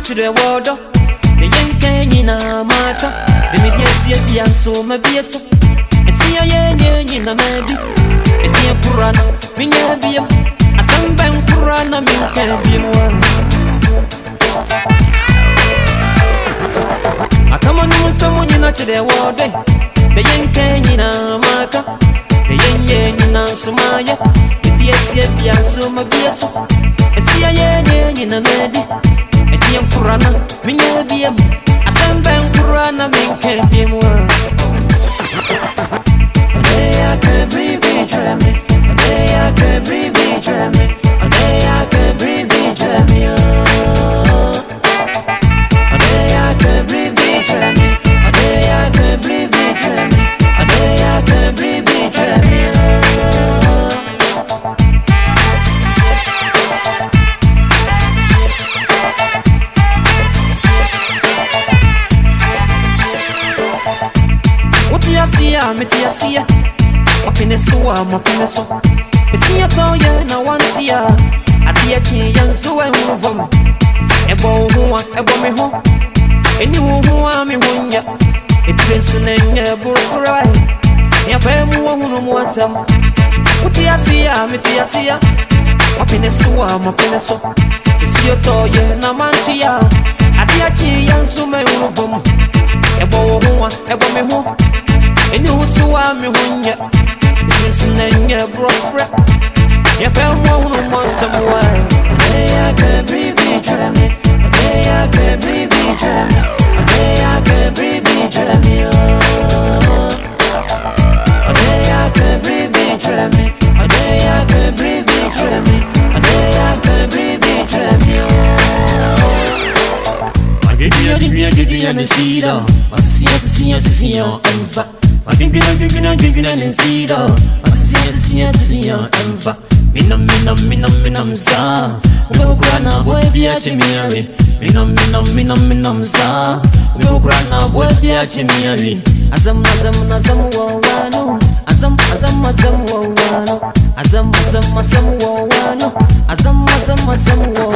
to the water. The young Kenyan mata. The media see a so maybe so. And see a young in a maybe. And dear Purana, Minga, a sunbam Purana, Minka, be one. I come on with someone you know to the water. The young Kenyan mata. The young in Sumaya. The SCP and so maybe so. And see a young in a maybe. And dear Purana, Minga, a sunbam Purana, Minka, be one. I can breathe, try me. I can breathe, try me. I can breathe, try me. I can breathe, try me. I can breathe, try me. I can breathe, try me. What you see? I see. Mafinesuwa, mafinesu. Esi ya toye na wantia. Ati ya chi yansuwe uvom. Ebo uhuwa, ebo miho. Eni uhuwa mihunya. Itirensu nenye burufurai. Nyapemu wa hunu muwasam. Uti ya siya, miti ya siya. Mafinesuwa, mafinesu. Esi ya toye na mantia. Ati ya chi yansuwe uvom. Ebo uhuwa, ebo miho. Eni usuwa mihunya. Nanya brofra. Ya pemo no more somewhere. I can breathe, try me. I can breathe, try me. I can breathe, try me. I can breathe, try me. I can breathe, try me. I can breathe, try me. I give you an seed. I see and I think and see see enva. Minam za. Ugrana boy bia chimiari. Minam za. Ugrana boy bia chimiari. Azam wawano. Azam wawano. Azam wawano. Azam wawano.